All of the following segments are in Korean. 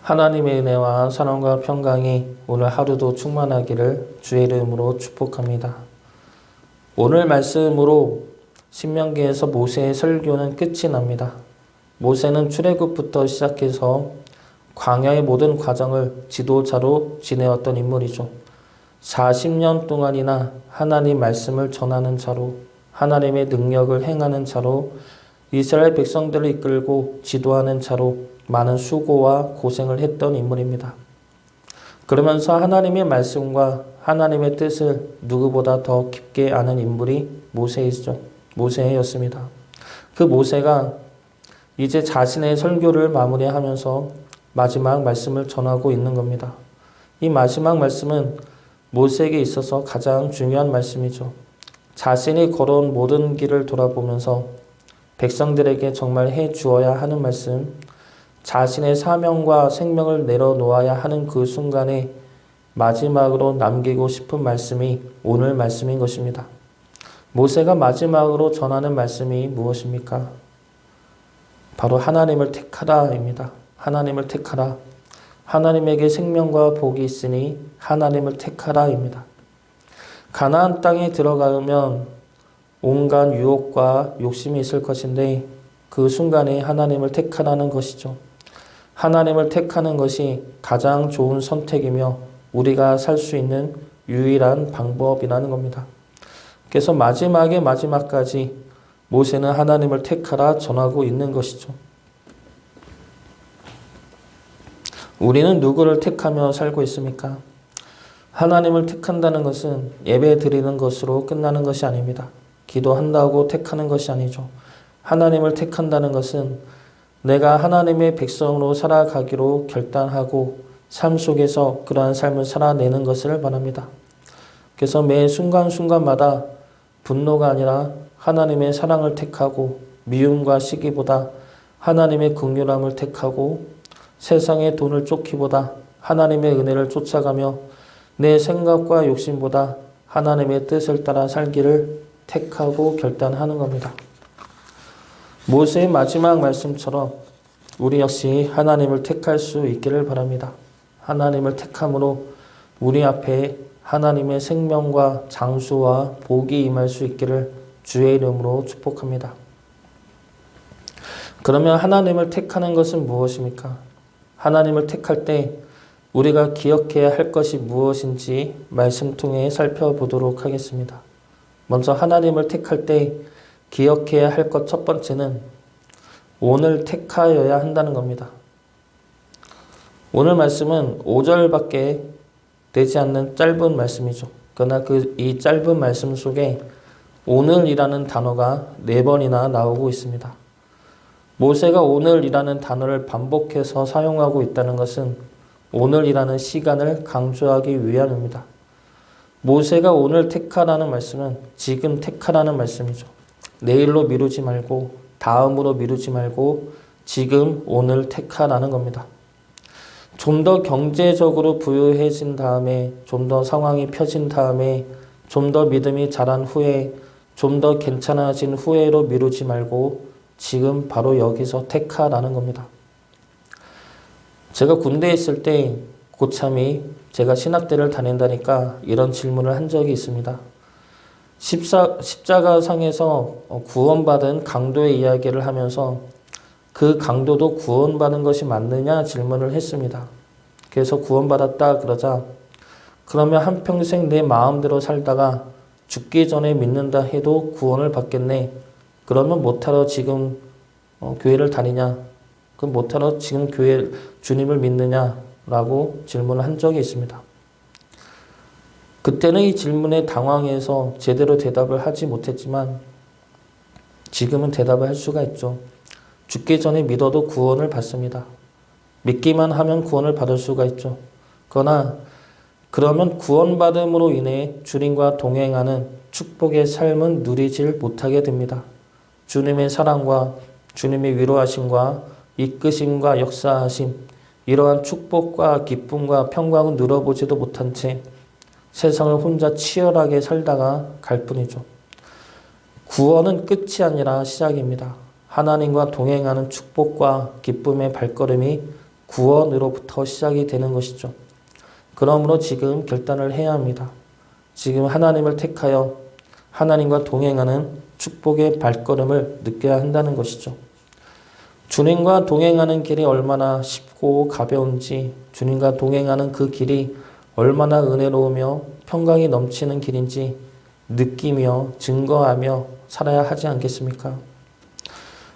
하나님의 은혜와 사랑과 평강이 오늘 하루도 충만하기를 주의 이름으로 축복합니다. 오늘 말씀으로 신명기에서 모세의 설교는 끝이 납니다. 모세는 출애굽부터 시작해서 광야의 모든 과정을 지도자로 지내왔던 인물이죠. 40년 동안이나 하나님 말씀을 전하는 자로, 하나님의 능력을 행하는 자로, 이스라엘 백성들을 이끌고 지도하는 자로 많은 수고와 고생을 했던 인물입니다. 그러면서 하나님의 말씀과 하나님의 뜻을 누구보다 더 깊게 아는 인물이 모세였습니다. 그 모세가 이제 자신의 설교를 마무리하면서 마지막 말씀을 전하고 있는 겁니다. 이 마지막 말씀은 모세에게 있어서 가장 중요한 말씀이죠. 자신이 걸어온 모든 길을 돌아보면서 백성들에게 정말 해 주어야 하는 말씀, 자신의 사명과 생명을 내려놓아야 하는 그 순간에 마지막으로 남기고 싶은 말씀이 오늘 말씀인 것입니다. 모세가 마지막으로 전하는 말씀이 무엇입니까? 바로 하나님을 택하라입니다. 하나님을 택하라. 하나님에게 생명과 복이 있으니 하나님을 택하라입니다. 가나안 땅에 들어가면 온갖 유혹과 욕심이 있을 것인데 그 순간에 하나님을 택하라는 것이죠. 하나님을 택하는 것이 가장 좋은 선택이며 우리가 살 수 있는 유일한 방법이라는 겁니다. 그래서 마지막의 마지막까지 모세는 하나님을 택하라 전하고 있는 것이죠. 우리는 누구를 택하며 살고 있습니까? 하나님을 택한다는 것은 예배 드리는 것으로 끝나는 것이 아닙니다. 기도한다고 택하는 것이 아니죠. 하나님을 택한다는 것은 내가 하나님의 백성으로 살아가기로 결단하고 삶 속에서 그러한 삶을 살아내는 것을 말합니다. 그래서 매 순간순간마다 분노가 아니라 하나님의 사랑을 택하고 미움과 시기보다 하나님의 긍휼함을 택하고 세상의 돈을 쫓기보다 하나님의 은혜를 쫓아가며 내 생각과 욕심보다 하나님의 뜻을 따라 살기를 택하고 결단하는 겁니다. 모세의 마지막 말씀처럼 우리 역시 하나님을 택할 수 있기를 바랍니다. 하나님을 택함으로 우리 앞에 하나님의 생명과 장수와 복이 임할 수 있기를 주의 이름으로 축복합니다. 그러면 하나님을 택하는 것은 무엇입니까? 하나님을 택할 때 우리가 기억해야 할 것이 무엇인지 말씀 통해 살펴보도록 하겠습니다. 먼저 하나님을 택할 때 기억해야 할 것 첫 번째는 오늘 택하여야 한다는 겁니다. 오늘 말씀은 5절밖에 되지 않는 짧은 말씀이죠. 그러나 이 짧은 말씀 속에 오늘이라는 단어가 4번이나 나오고 있습니다. 모세가 오늘이라는 단어를 반복해서 사용하고 있다는 것은 오늘이라는 시간을 강조하기 위함입니다. 모세가 오늘 택하라는 말씀은 지금 택하라는 말씀이죠. 내일로 미루지 말고 다음으로 미루지 말고 지금 오늘 택하라는 겁니다. 좀 더 경제적으로 부유해진 다음에 좀 더 상황이 펴진 다음에 좀 더 믿음이 자란 후에 좀 더 괜찮아진 후에로 미루지 말고 지금 바로 여기서 택하라는 겁니다. 제가 군대에 있을 때 고참이 제가 신학대를 다닌다니까 이런 질문을 한 적이 있습니다. 십자가상에서 구원받은 강도의 이야기를 하면서 그 강도도 구원받은 것이 맞느냐 질문을 했습니다. 그래서 구원받았다 그러자 그러면 한평생 내 마음대로 살다가 죽기 전에 믿는다 해도 구원을 받겠네. 그러면 못하러 지금 교회를 다니냐? 그럼 못하러 지금 주님을 믿느냐라고 질문을 한 적이 있습니다. 그때는 이 질문에 당황해서 제대로 대답을 하지 못했지만 지금은 대답을 할 수가 있죠. 죽기 전에 믿어도 구원을 받습니다. 믿기만 하면 구원을 받을 수가 있죠. 그러면 구원받음으로 인해 주님과 동행하는 축복의 삶은 누리질 못하게 됩니다. 주님의 사랑과 주님의 위로하심과 이끄심과 역사하심, 이러한 축복과 기쁨과 평강은 누려보지도 못한 채 세상을 혼자 치열하게 살다가 갈 뿐이죠. 구원은 끝이 아니라 시작입니다. 하나님과 동행하는 축복과 기쁨의 발걸음이 구원으로부터 시작이 되는 것이죠. 그러므로 지금 결단을 해야 합니다. 지금 하나님을 택하여 하나님과 동행하는 축복의 발걸음을 느껴야 한다는 것이죠. 주님과 동행하는 길이 얼마나 쉽고 가벼운지, 주님과 동행하는 그 길이 얼마나 은혜로우며 평강이 넘치는 길인지 느끼며 증거하며 살아야 하지 않겠습니까?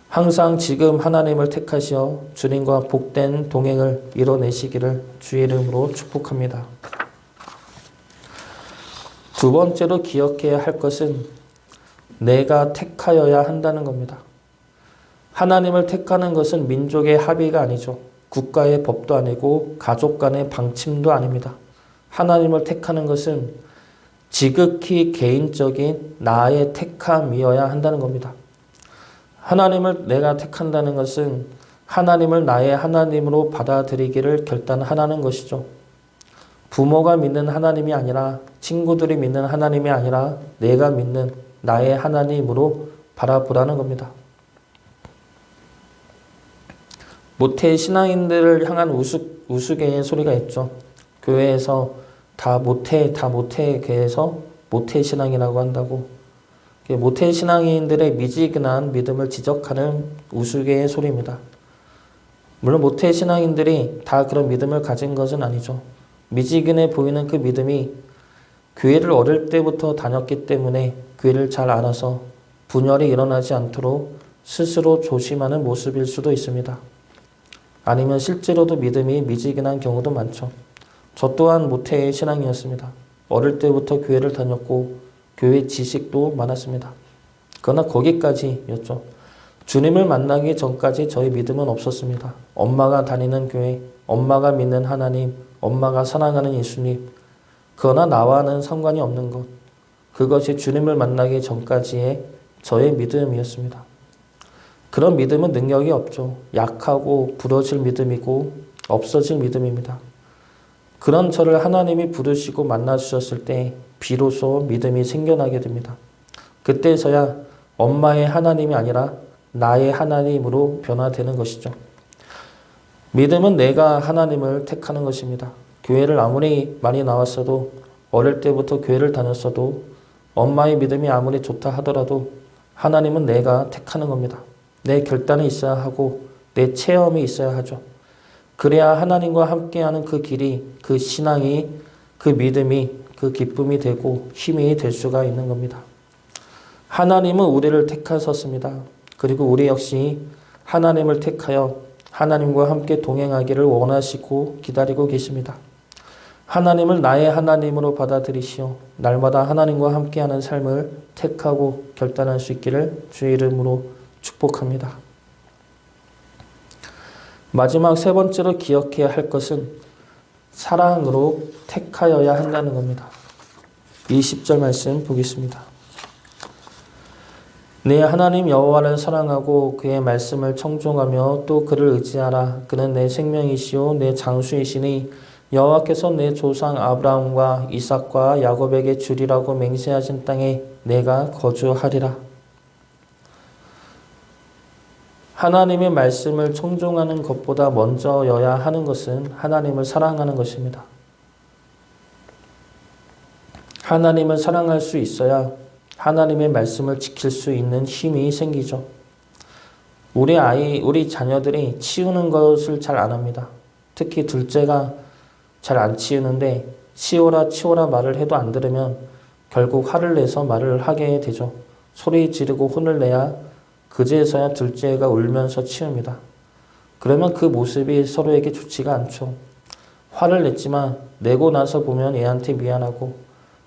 항상 지금 하나님을 택하시어 주님과 복된 동행을 이뤄내시기를 주의 이름으로 축복합니다. 두 번째로 기억해야 할 것은 내가 택하여야 한다는 겁니다. 하나님을 택하는 것은 민족의 합의가 아니죠. 국가의 법도 아니고 가족 간의 방침도 아닙니다. 하나님을 택하는 것은 지극히 개인적인 나의 택함이어야 한다는 겁니다. 하나님을 내가 택한다는 것은 하나님을 나의 하나님으로 받아들이기를 결단하라는 것이죠. 부모가 믿는 하나님이 아니라, 친구들이 믿는 하나님이 아니라 내가 믿는 나의 하나님으로 바라보라는 겁니다. 모태 신앙인들을 향한 우스개의 소리가 있죠. 교회에서 다 모태 교회에서 모태 신앙이라고 한다고. 모태 신앙인들의 미지근한 믿음을 지적하는 우스개의 소리입니다. 물론 모태 신앙인들이 다 그런 믿음을 가진 것은 아니죠. 미지근해 보이는 그 믿음이 교회를 어릴 때부터 다녔기 때문에 교회를 잘 알아서 분열이 일어나지 않도록 스스로 조심하는 모습일 수도 있습니다. 아니면 실제로도 믿음이 미지근한 경우도 많죠. 저 또한 모태의 신앙이었습니다. 어릴 때부터 교회를 다녔고 교회 지식도 많았습니다. 그러나 거기까지였죠. 주님을 만나기 전까지 저희 믿음은 없었습니다. 엄마가 다니는 교회, 엄마가 믿는 하나님, 엄마가 사랑하는 예수님, 그러나 나와는 상관이 없는 것, 그것이 주님을 만나기 전까지의 저의 믿음이었습니다. 그런 믿음은 능력이 없죠. 약하고 부러질 믿음이고 없어질 믿음입니다. 그런 저를 하나님이 부르시고 만나주셨을 때 비로소 믿음이 생겨나게 됩니다. 그때서야 엄마의 하나님이 아니라 나의 하나님으로 변화되는 것이죠. 믿음은 내가 하나님을 택하는 것입니다. 교회를 아무리 많이 나왔어도, 어릴 때부터 교회를 다녔어도, 엄마의 믿음이 아무리 좋다 하더라도 하나님은 내가 택하는 겁니다. 내 결단이 있어야 하고 내 체험이 있어야 하죠. 그래야 하나님과 함께하는 그 길이, 그 신앙이, 그 믿음이, 그 기쁨이 되고 힘이 될 수가 있는 겁니다. 하나님은 우리를 택하셨습니다. 그리고 우리 역시 하나님을 택하여 하나님과 함께 동행하기를 원하시고 기다리고 계십니다. 하나님을 나의 하나님으로 받아들이시어 날마다 하나님과 함께하는 삶을 택하고 결단할 수 있기를 주의 이름으로 축복합니다. 마지막 세 번째로 기억해야 할 것은 사랑으로 택하여야 한다는 겁니다. 20절 말씀 보겠습니다. 내 하나님 여호와를 사랑하고 그의 말씀을 청종하며 또 그를 의지하라. 그는 내 생명이시요 내 장수이시니 여호와께서 내 조상 아브라함과 이삭과 야곱에게 주리라고 맹세하신 땅에 내가 거주하리라. 하나님의 말씀을 청종하는 것보다 먼저여야 하는 것은 하나님을 사랑하는 것입니다. 하나님을 사랑할 수 있어야 하나님의 말씀을 지킬 수 있는 힘이 생기죠. 우리 자녀들이 치우는 것을 잘 안 합니다. 특히 둘째가 잘 안 치우는데 치워라 말을 해도 안 들으면 결국 화를 내서 말을 하게 되죠. 소리 지르고 혼을 내야 그제서야 둘째가 울면서 치웁니다. 그러면 그 모습이 서로에게 좋지가 않죠. 화를 냈지만 내고 나서 보면 애한테 미안하고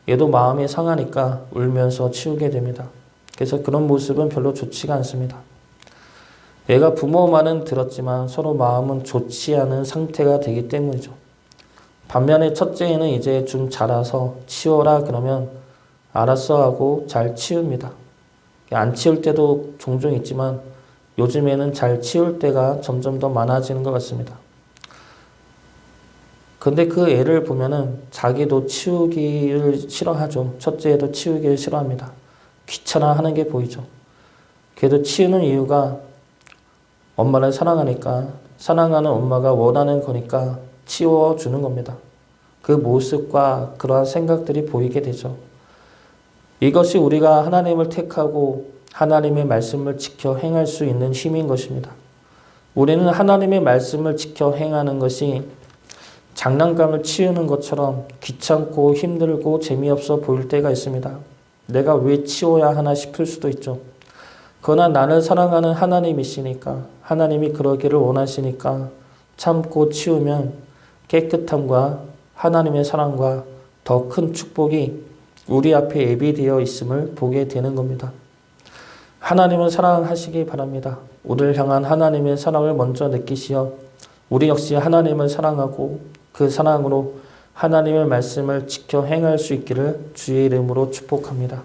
얘도 마음이 상하니까 울면서 치우게 됩니다. 그래서 그런 모습은 별로 좋지가 않습니다. 애가 부모 말은 들었지만 서로 마음은 좋지 않은 상태가 되기 때문이죠. 반면에 첫째는 이제 좀 자라서 치워라 그러면 알았어 하고 잘 치웁니다. 안 치울 때도 종종 있지만 요즘에는 잘 치울 때가 점점 더 많아지는 것 같습니다. 근데 그 애를 보면은 자기도 치우기를 싫어하죠. 첫째도 치우기를 싫어합니다. 귀찮아 하는 게 보이죠. 걔도 치우는 이유가 엄마를 사랑하니까 사랑하는 엄마가 원하는 거니까 치워주는 겁니다. 그 모습과 그러한 생각들이 보이게 되죠. 이것이 우리가 하나님을 택하고 하나님의 말씀을 지켜 행할 수 있는 힘인 것입니다. 우리는 하나님의 말씀을 지켜 행하는 것이 장난감을 치우는 것처럼 귀찮고 힘들고 재미없어 보일 때가 있습니다. 내가 왜 치워야 하나 싶을 수도 있죠. 그러나 나를 사랑하는 하나님이시니까, 하나님이 그러기를 원하시니까 참고 치우면 깨끗함과 하나님의 사랑과 더 큰 축복이 우리 앞에 예비되어 있음을 보게 되는 겁니다. 하나님을 사랑하시기 바랍니다. 우리를 향한 하나님의 사랑을 먼저 느끼시어 우리 역시 하나님을 사랑하고 그 사랑으로 하나님의 말씀을 지켜 행할 수 있기를 주의 이름으로 축복합니다.